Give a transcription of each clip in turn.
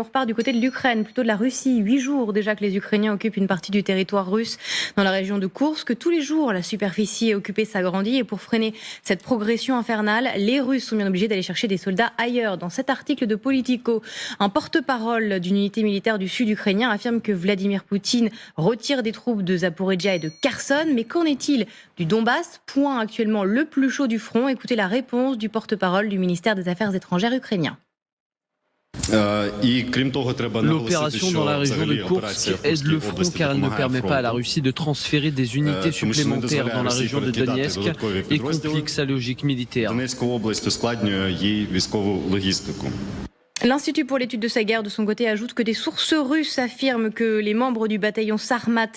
On repart du côté de l'Ukraine, plutôt de la Russie. 8 jours déjà que les Ukrainiens occupent une partie du territoire russe dans la région de Koursk. Tous les jours, la superficie occupée s'agrandit. Et pour freiner cette progression infernale, les Russes sont bien obligés d'aller chercher des soldats ailleurs. Dans cet article de Politico, un porte-parole d'une unité militaire du sud ukrainien affirme que Vladimir Poutine retire des troupes de Zaporizhzhia et de Kherson. Mais qu'en est-il du Donbass, point actuellement le plus chaud du front? Écoutez la réponse du porte-parole du ministère des Affaires étrangères ukrainien. L'opération dans la région de Koursk aide le front car elle ne permet pas à la Russie de transférer des unités supplémentaires dans la région de Donetsk et complique sa logique militaire. L'Institut pour l'étude de sa guerre, de son côté, ajoute que des sources russes affirment que les membres du bataillon Sarmat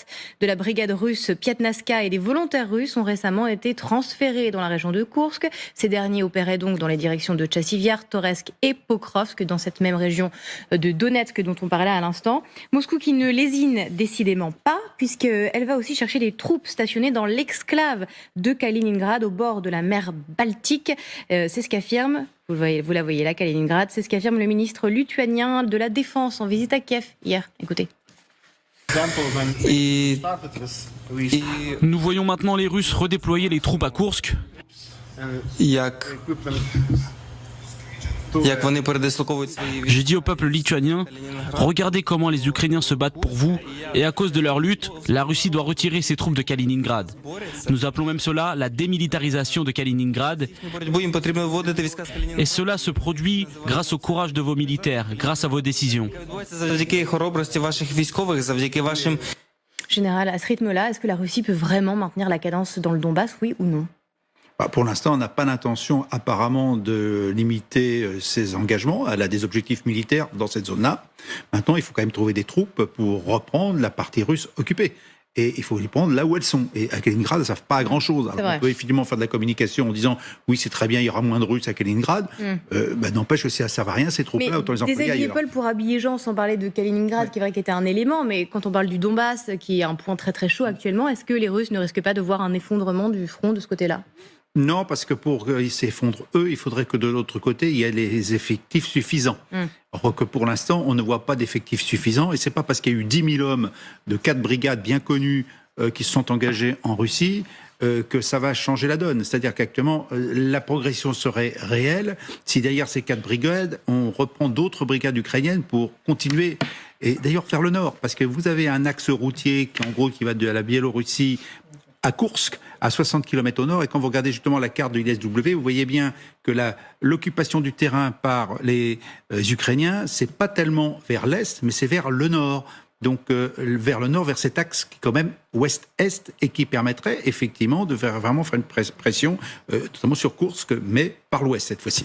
de la brigade russe Piatnaska et des volontaires russes ont récemment été transférés dans la région de Koursk. Ces derniers opéraient donc dans les directions de Tchassiviar, Toretsk et Pokrovsk, dans cette même région de Donetsk dont on parlait à l'instant. Moscou qui ne lésine décidément pas, puisqu'elle va aussi chercher des troupes stationnées dans l'exclave de Kaliningrad, au bord de la mer Baltique. C'est ce qu'affirme... Vous la voyez là, Kaliningrad, c'est ce qu'affirme le ministre lituanien de la Défense en visite à Kiev hier. Écoutez. Nous voyons maintenant les Russes redéployer les troupes à Koursk. J'ai dit au peuple lituanien, regardez comment les Ukrainiens se battent pour vous, et à cause de leur lutte, la Russie doit retirer ses troupes de Kaliningrad. Nous appelons même cela la démilitarisation de Kaliningrad. Et cela se produit grâce au courage de vos militaires, grâce à vos décisions. Général, à ce rythme-là, est-ce que la Russie peut vraiment maintenir la cadence dans le Donbass, oui ou non ? Pour l'instant, on n'a pas l'intention apparemment de limiter ses engagements. Elle a des objectifs militaires dans cette zone-là. Maintenant, il faut quand même trouver des troupes pour reprendre la partie russe occupée. Et il faut les prendre là où elles sont. Et à Kaliningrad, elles ne savent pas grand-chose. Alors, on peut évidemment faire de la communication en disant « oui, c'est très bien, il y aura moins de Russes à Kaliningrad ». N'empêche que ça ne sert à rien, ces troupes-là, autant les employer ailleurs. Déshabiller Paul pour habiller Jean, sans parler de Kaliningrad, qui est vrai qu'il était un élément, mais quand on parle du Donbass, qui est un point très très chaud actuellement, est-ce que les Russes ne risquent pas de voir un effondrement du front de ce côté-là ? Non, parce que pour qu'ils s'effondrent, eux, il faudrait que de l'autre côté, il y ait les effectifs suffisants. Or que pour l'instant, on ne voit pas d'effectifs suffisants. Et c'est pas parce qu'il y a eu 10 000 hommes de 4 brigades bien connues qui se sont engagés en Russie que ça va changer la donne. C'est-à-dire qu'actuellement, la progression serait réelle si derrière ces 4 brigades, on reprend d'autres brigades ukrainiennes pour continuer et d'ailleurs faire le nord. Parce que vous avez un axe routier qui va de la Biélorussie à Koursk, à 60 km au nord, et quand vous regardez justement la carte de l'ISW, vous voyez bien que l'occupation du terrain par les Ukrainiens, c'est pas tellement vers l'est, mais c'est vers le nord. Donc vers le nord, vers cet axe qui est quand même ouest-est et qui permettrait effectivement de vraiment faire une pression, notamment sur Koursk, mais par l'ouest cette fois-ci.